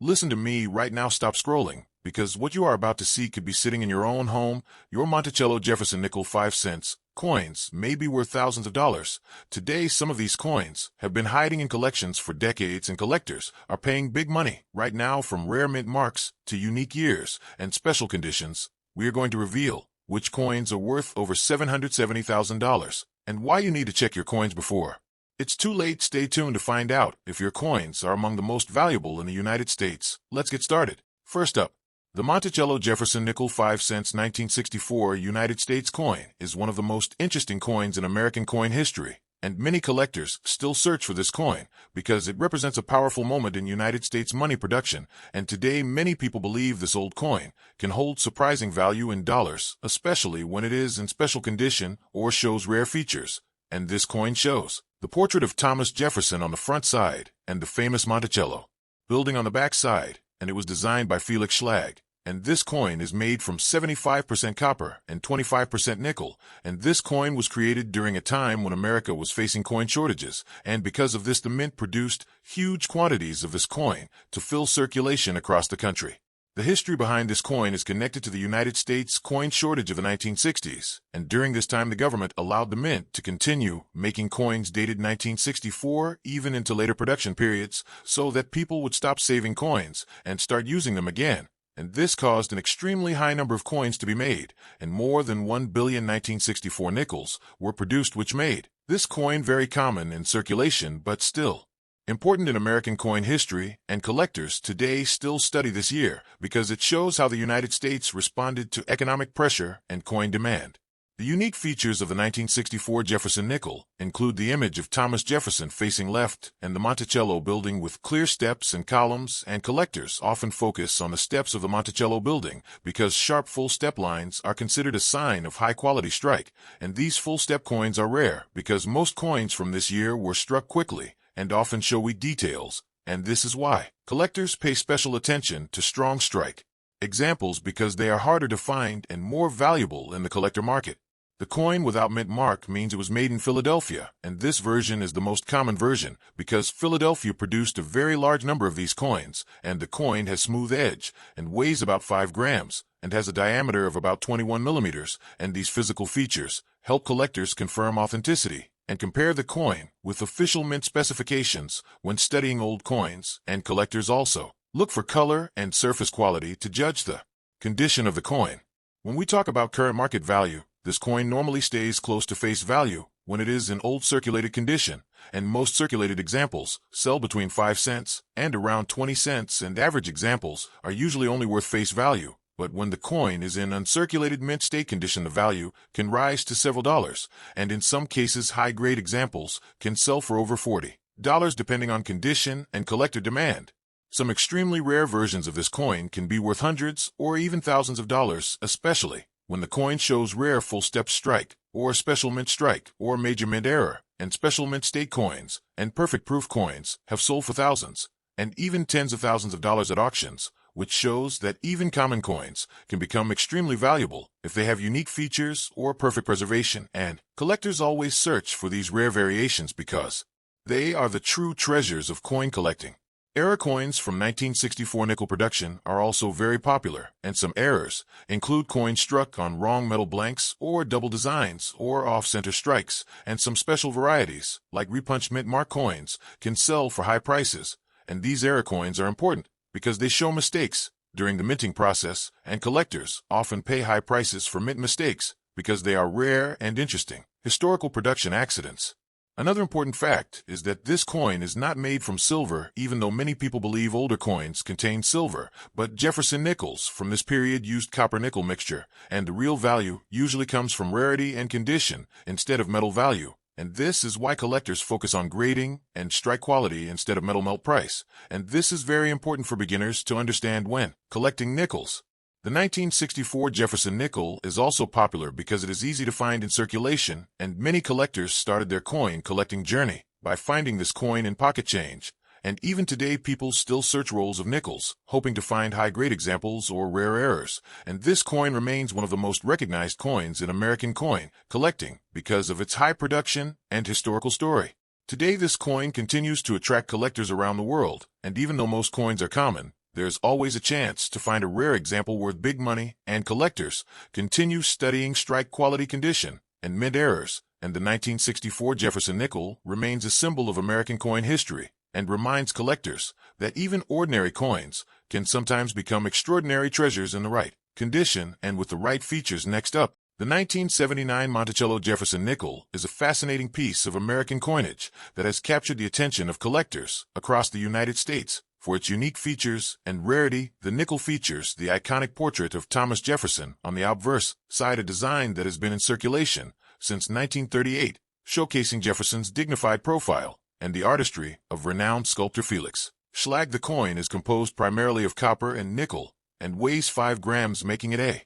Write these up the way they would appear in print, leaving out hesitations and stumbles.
Listen to me right now, stop scrolling, because what you are about to see could be sitting in your own home. Your Monticello Jefferson nickel 5 cents coins may be worth thousands of dollars. Today, some of these coins have been hiding in collections for decades, and collectors are paying big money right now. From rare mint marks to unique years and special conditions, we are going to reveal which coins are worth over $770,000 and why you need to check your coins before it's too late. Stay tuned to find out if your coins are among the most valuable in the United States. Let's get started. First up, the Monticello Jefferson nickel 5 cents 1964 United States coin is one of the most interesting coins in American coin history, and many collectors still search for this coin because it represents a powerful moment in United States money production, and today many people believe this old coin can hold surprising value in dollars, especially when it is in special condition or shows rare features. And this coin shows the portrait of Thomas Jefferson on the front side and the famous Monticello building on the back side, and it was designed by Felix Schlag. And this coin is made from 75% copper and 25% nickel, and this coin was created during a time when America was facing coin shortages, and because of this the mint produced huge quantities of this coin to fill circulation across the country. The history behind this coin is connected to the United States coin shortage of the 1960s, and during this time the government allowed the mint to continue making coins dated 1964 even into later production periods so that people would stop saving coins and start using them again. And this caused an extremely high number of coins to be made, and more than 1 billion 1964 nickels were produced, which made this coin very common in circulation but still important in American coin history, and collectors today still study this year because it shows how the United States responded to economic pressure and coin demand. The unique features of the 1964 Jefferson nickel include the image of Thomas Jefferson facing left and the Monticello building with clear steps and columns, and collectors often focus on the steps of the Monticello building because sharp full step lines are considered a sign of high-quality strike, and these full step coins are rare because most coins from this year were struck quickly and often show weak details, and this is why collectors pay special attention to strong strike examples because they are harder to find and more valuable in the collector market. The coin without mint mark means it was made in Philadelphia, and this version is the most common version because Philadelphia produced a very large number of these coins, and the coin has smooth edge and weighs about 5 grams and has a diameter of about 21 millimeters, and these physical features help collectors confirm authenticity and compare the coin with official mint specifications when studying old coins, and collectors also look for color and surface quality to judge the condition of the coin. When we talk about current market value, this coin normally stays close to face value when it is in old circulated condition, and most circulated examples sell between 5 cents and around 20 cents, and average examples are usually only worth face value. But when the coin is in uncirculated mint state condition, the value can rise to several dollars, and in some cases high-grade examples can sell for over $40 depending on condition and collector demand. Some extremely rare versions of this coin can be worth hundreds or even thousands of dollars, especially when the coin shows rare full-step strike, or special mint strike, or major mint error, and special mint state coins and perfect proof coins have sold for thousands and even tens of thousands of dollars at auctions, which shows that even common coins can become extremely valuable if they have unique features or perfect preservation, and collectors always search for these rare variations because they are the true treasures of coin collecting. Error coins from 1964 nickel production are also very popular, and some errors include coins struck on wrong metal blanks or double designs or off-center strikes, and some special varieties, like repunched mint mark coins, can sell for high prices, and these error coins are important because they show mistakes during the minting process, and collectors often pay high prices for mint mistakes because they are rare and interesting historical production accidents. Another important fact is that this coin is not made from silver, even though many people believe older coins contain silver, but Jefferson nickels from this period used copper-nickel mixture, and the real value usually comes from rarity and condition instead of metal value. And this is why collectors focus on grading and strike quality instead of metal melt price. And this is very important for beginners to understand when collecting nickels. The 1964 Jefferson nickel is also popular because it is easy to find in circulation, and many collectors started their coin collecting journey by finding this coin in pocket change. And even today people still search rolls of nickels, hoping to find high-grade examples or rare errors, and this coin remains one of the most recognized coins in American coin collecting because of its high production and historical story. Today this coin continues to attract collectors around the world, and even though most coins are common, there's always a chance to find a rare example worth big money, and collectors continue studying strike quality condition and mint errors, and the 1964 Jefferson nickel remains a symbol of American coin history and reminds collectors that even ordinary coins can sometimes become extraordinary treasures in the right condition and with the right features. Next up, the 1979 Monticello Jefferson nickel is a fascinating piece of American coinage that has captured the attention of collectors across the United States. For its unique features and rarity, the nickel features the iconic portrait of Thomas Jefferson on the obverse side, a design that has been in circulation since 1938, showcasing Jefferson's dignified profile and the artistry of renowned sculptor Felix Schlag. The coin is composed primarily of copper and nickel and weighs 5 grams, making it a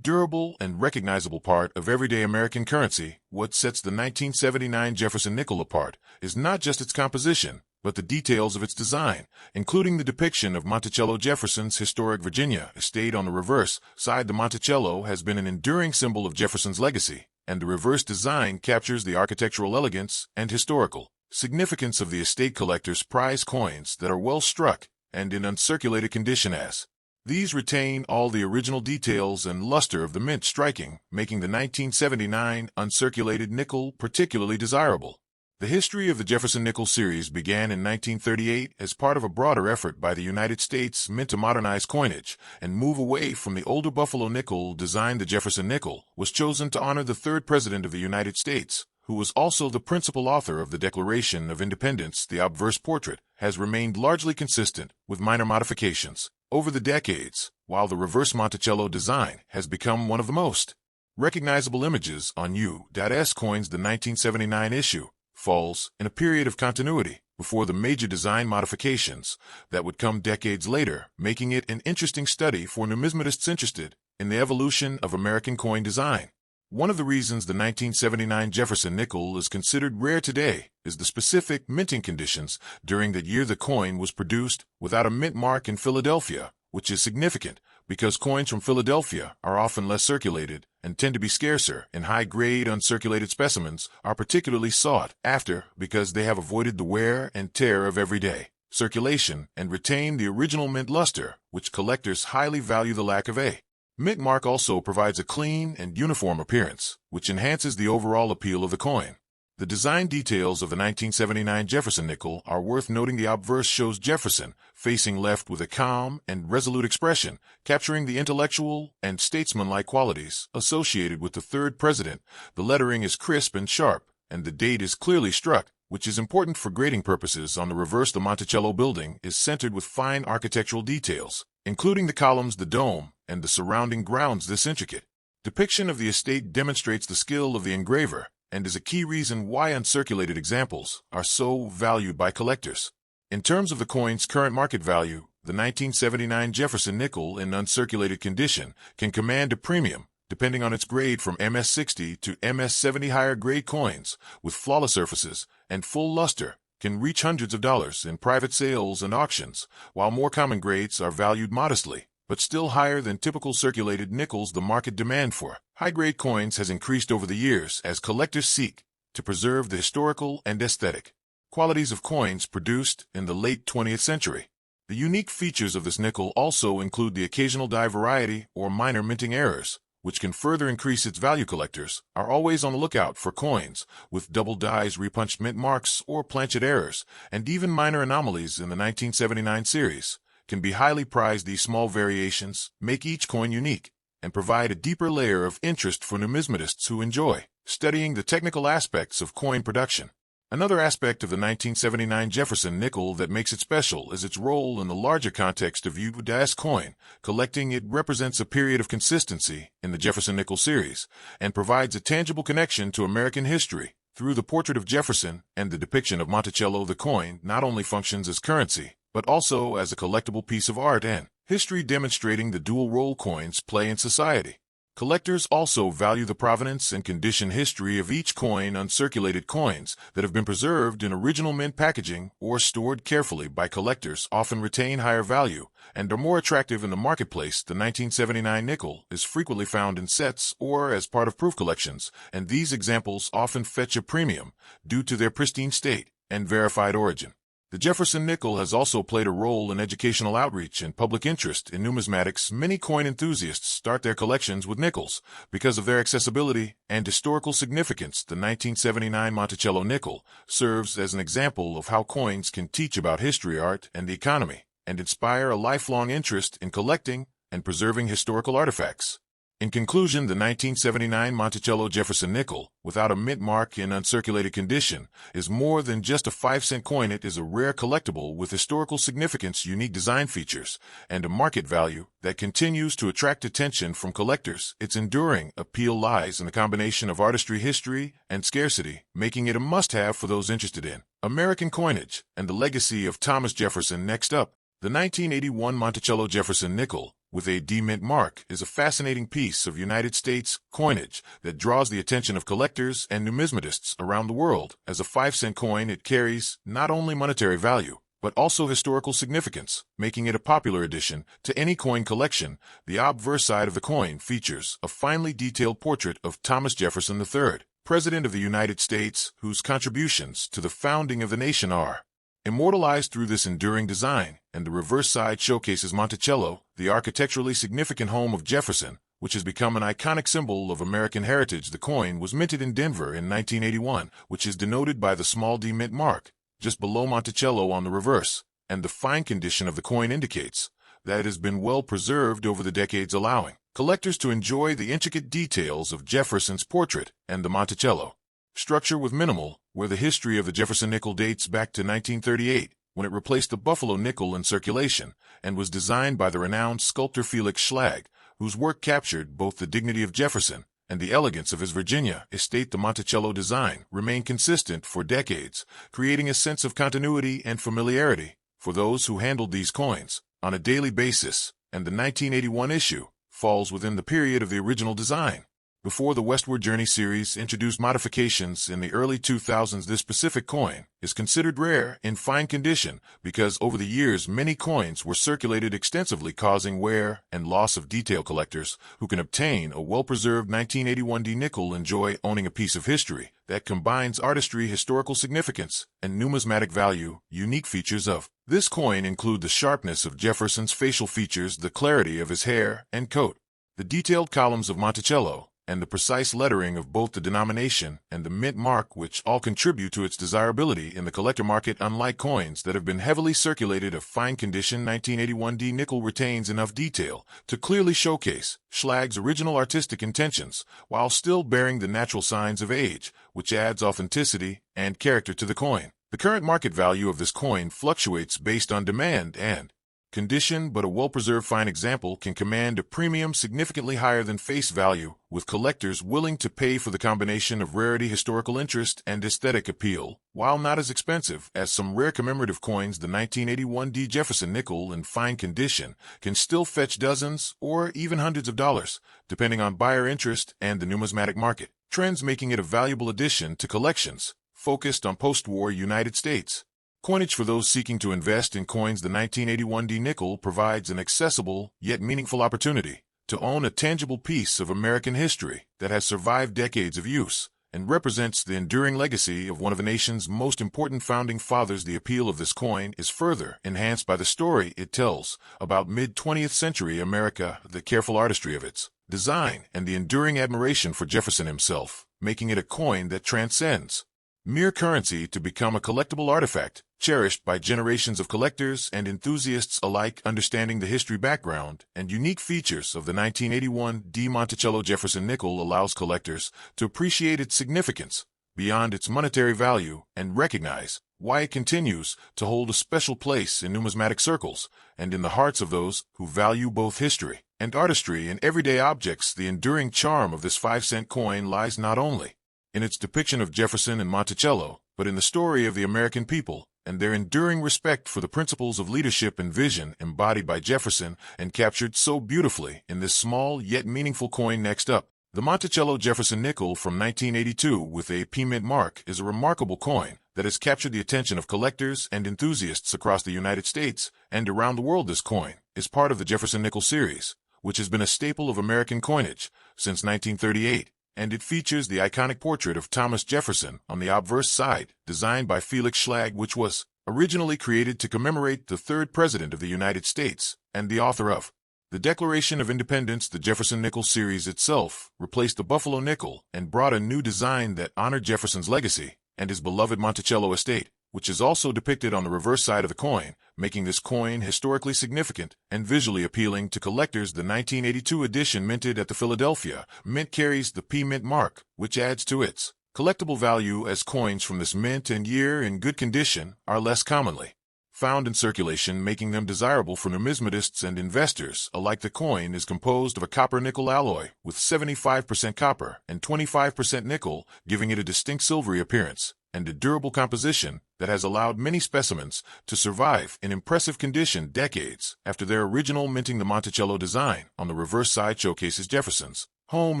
durable and recognizable part of everyday American currency. What sets the 1979 Jefferson nickel apart is not just its composition, but the details of its design, including the depiction of Monticello Jefferson's historic Virginia estate on the reverse side. The Monticello has been an enduring symbol of Jefferson's legacy, and the reverse design captures the architectural elegance and historical significance of the estate. Collectors prize coins that are well struck and in uncirculated condition, as these retain all the original details and luster of the mint striking, making the 1979 uncirculated nickel particularly desirable. The history of the Jefferson nickel series began in 1938 as part of a broader effort by the United States Mint to modernize coinage and move away from the older Buffalo nickel design. The Jefferson nickel was chosen to honor the third president of the United States, who was also the principal author of the Declaration of Independence. The obverse portrait has remained largely consistent, with minor modifications over the decades, while the reverse Monticello design has become one of the most recognizable images on U.S. coins. The 1979 issue falls in a period of continuity before the major design modifications that would come decades later, making it an interesting study for numismatists interested in the evolution of American coin design. One of the reasons the 1979 Jefferson nickel is considered rare today is the specific minting conditions during that year. The coin was produced without a mint mark in Philadelphia, which is significant because coins from Philadelphia are often less circulated and tend to be scarcer, and high-grade uncirculated specimens are particularly sought after because they have avoided the wear and tear of everyday circulation and retain the original mint luster, which collectors highly value. The lack of a mint mark also provides a clean and uniform appearance, which enhances the overall appeal of the coin. The design details of the 1979 Jefferson nickel are worth noting. The obverse shows Jefferson facing left with a calm and resolute expression, capturing the intellectual and statesmanlike qualities associated with the third president. The lettering is crisp and sharp, and the date is clearly struck, which is important for grading purposes. On the reverse, the Monticello building is centered with fine architectural details, including the columns, the dome, and the surrounding grounds. This intricate depiction of the estate demonstrates the skill of the engraver and is a key reason why uncirculated examples are so valued by collectors. In terms of the coin's current market value, the 1979 Jefferson nickel in uncirculated condition can command a premium, depending on its grade, from MS-60 to MS-70. Higher grade coins with flawless surfaces and full luster can reach hundreds of dollars in private sales and auctions, while more common grades are valued modestly, but still higher than typical circulated nickels. The market demand for high-grade coins has increased over the years as collectors seek to preserve the historical and aesthetic qualities of coins produced in the late 20th century. The unique features of this nickel also include the occasional die variety or minor minting errors, which can further increase its value. Collectors are always on the lookout for coins with double dies, repunched mint marks, or planchet errors, and even minor anomalies in the 1979 series can be highly prized. These small variations make each coin unique and provide a deeper layer of interest for numismatists who enjoy studying the technical aspects of coin production. Another aspect of the 1979 Jefferson nickel that makes it special is its role in the larger context of U.S. coin collecting. It represents a period of consistency in the Jefferson nickel series and provides a tangible connection to American history. Through the portrait of Jefferson and the depiction of Monticello, the coin not only functions as currency, but also as a collectible piece of art and history, demonstrating the dual role coins play in society. Collectors also value the provenance and condition history of each coin. Uncirculated coins that have been preserved in original mint packaging or stored carefully by collectors often retain higher value and are more attractive in the marketplace. The 1979 nickel is frequently found in sets or as part of proof collections, and these examples often fetch a premium due to their pristine state and verified origin. The Jefferson nickel has also played a role in educational outreach and public interest in numismatics. Many coin enthusiasts start their collections with nickels because of their accessibility and historical significance. The 1979 Monticello nickel serves as an example of how coins can teach about history, art, and the economy, and inspire a lifelong interest in collecting and preserving historical artifacts. In conclusion, the 1979 Monticello Jefferson nickel, without a mint mark in uncirculated condition, is more than just a 5-cent coin. It is a rare collectible with historical significance, unique design features, and a market value that continues to attract attention from collectors. Its enduring appeal lies in the combination of artistry, history, and scarcity, making it a must-have for those interested in American coinage and the legacy of Thomas Jefferson. Next up, the 1981 Monticello Jefferson nickel, with a D mint mark, is a fascinating piece of United States coinage that draws the attention of collectors and numismatists around the world. As a 5-cent coin, it carries not only monetary value, but also historical significance, making it a popular addition to any coin collection. The obverse side of the coin features a finely detailed portrait of Thomas Jefferson III, President of the United States, whose contributions to the founding of the nation are immortalized through this enduring design, and the reverse side showcases Monticello, the architecturally significant home of Jefferson, which has become an iconic symbol of American heritage. The coin was minted in Denver in 1981, which is denoted by the small D mint mark, just below Monticello on the reverse, and the fine condition of the coin indicates that it has been well preserved over the decades, allowing collectors to enjoy the intricate details of Jefferson's portrait and the Monticello structure with minimal, where the history of the Jefferson nickel dates back to 1938, when it replaced the Buffalo nickel in circulation, and was designed by the renowned sculptor Felix Schlag, whose work captured both the dignity of Jefferson and the elegance of his Virginia estate. The Monticello design remained consistent for decades, creating a sense of continuity and familiarity for those who handled these coins on a daily basis, and the 1981 issue falls within the period of the original design. Before the Westward Journey series introduced modifications in the early 2000s, this specific coin is considered rare in fine condition because over the years many coins were circulated extensively, causing wear and loss of detail. Collectors who can obtain a well-preserved 1981 D nickel enjoy owning a piece of history that combines artistry, historical significance, and numismatic value. Unique features of this coin include the sharpness of Jefferson's facial features, the clarity of his hair and coat, the detailed columns of Monticello, and the precise lettering of both the denomination and the mint mark, which all contribute to its desirability in the collector market. Unlike coins that have been heavily circulated, a fine condition 1981 D nickel retains enough detail to clearly showcase Schlag's original artistic intentions, while still bearing the natural signs of age, which adds authenticity and character to the coin. The current market value of this coin fluctuates based on demand and condition, but a well-preserved fine example can command a premium significantly higher than face value, with collectors willing to pay for the combination of rarity, historical interest, and aesthetic appeal. While not as expensive as some rare commemorative coins, the 1981 D Jefferson nickel in fine condition can still fetch dozens or even hundreds of dollars, depending on buyer interest and the numismatic market trends, making it a valuable addition to collections focused on post-war United States coinage. For those seeking to invest in coins, the 1981 D nickel provides an accessible yet meaningful opportunity to own a tangible piece of American history that has survived decades of use and represents the enduring legacy of one of the nation's most important founding fathers. The appeal of this coin is further enhanced by the story it tells about mid-20th century America, the careful artistry of its design, and the enduring admiration for Jefferson himself, making it a coin that transcends mere currency to become a collectible artifact cherished by generations of collectors and enthusiasts alike. Understanding the history, background, and unique features of the 1981 D Monticello Jefferson nickel allows collectors to appreciate its significance beyond its monetary value and recognize why it continues to hold a special place in numismatic circles and in the hearts of those who value both history and artistry in everyday objects. The enduring charm of this 5-cent coin lies not only in its depiction of Jefferson and Monticello, but in the story of the American people and their enduring respect for the principles of leadership and vision embodied by Jefferson and captured so beautifully in this small yet meaningful coin. Next up, the Monticello Jefferson nickel from 1982 with a P mint mark is a remarkable coin that has captured the attention of collectors and enthusiasts across the United States and around the world. This coin is part of the Jefferson nickel series, which has been a staple of American coinage since 1938. And it features the iconic portrait of Thomas Jefferson on the obverse side, designed by Felix Schlag, which was originally created to commemorate the third President of the United States, and the author of the Declaration of Independence. The Jefferson nickel series itself replaced the Buffalo nickel and brought a new design that honored Jefferson's legacy and his beloved Monticello estate, which is also depicted on the reverse side of the coin, making this coin historically significant and visually appealing to collectors. The 1982 edition minted at the Philadelphia Mint carries the P Mint mark, which adds to its collectible value, as coins from this mint and year in good condition are less commonly found in circulation, making them desirable for numismatists and investors alike. The coin is composed of a copper-nickel alloy with 75% copper and 25% nickel, giving it a distinct silvery appearance and a durable composition that has allowed many specimens to survive in impressive condition decades after their original minting. The Monticello design on the reverse side showcases Jefferson's home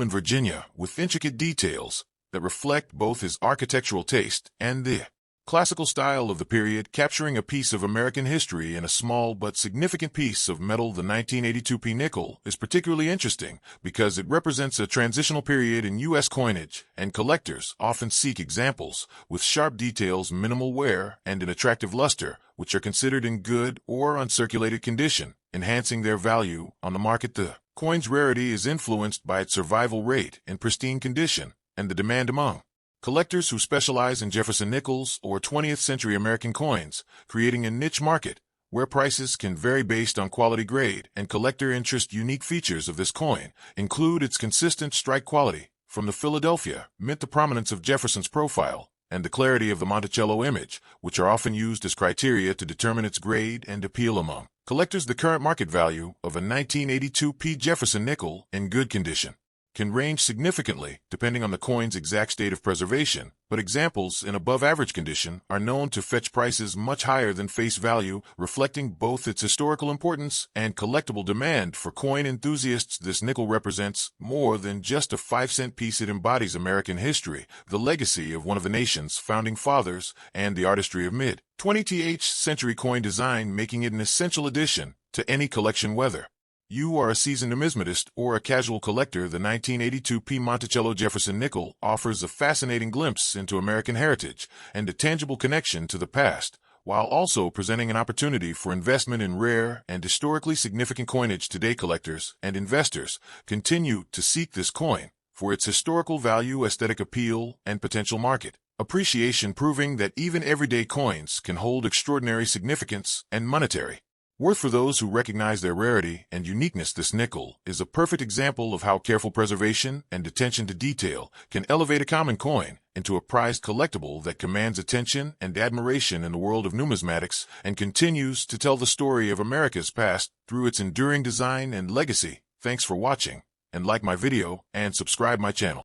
in Virginia with intricate details that reflect both his architectural taste and the classical style of the period, capturing a piece of American history in a small but significant piece of metal. The 1982 P nickel is particularly interesting because it represents a transitional period in U.S. coinage, and collectors often seek examples with sharp details, minimal wear, and an attractive luster, which are considered in good or uncirculated condition, enhancing their value on the market. The coin's rarity is influenced by its survival rate in pristine condition and the demand among collectors who specialize in Jefferson nickels or 20th century American coins, creating a niche market where prices can vary based on quality, grade, and collector interest. Unique features of this coin include its consistent strike quality from the Philadelphia Mint, the prominence of Jefferson's profile, and the clarity of the Monticello image, which are often used as criteria to determine its grade and appeal among collectors. The current market value of a 1982 P Jefferson nickel in good condition can range significantly depending on the coin's exact state of preservation, but examples in above-average condition are known to fetch prices much higher than face value, reflecting both its historical importance and collectible demand for coin enthusiasts. This nickel represents more than just a 5-cent piece. It embodies American history, the legacy of one of the nation's founding fathers, and the artistry of mid-20th century coin design, making it an essential addition to any collection. Whether you are a seasoned numismatist or a casual collector, the 1982 P Monticello Jefferson nickel offers a fascinating glimpse into American heritage and a tangible connection to the past, while also presenting an opportunity for investment in rare and historically significant coinage. Today, collectors and investors continue to seek this coin for its historical value, aesthetic appeal, and potential market appreciation, proving that even everyday coins can hold extraordinary significance and monetary worth for those who recognize their rarity and uniqueness. This nickel is a perfect example of how careful preservation and attention to detail can elevate a common coin into a prized collectible that commands attention and admiration in the world of numismatics and continues to tell the story of America's past through its enduring design and legacy. Thanks for watching, and like my video and subscribe my channel.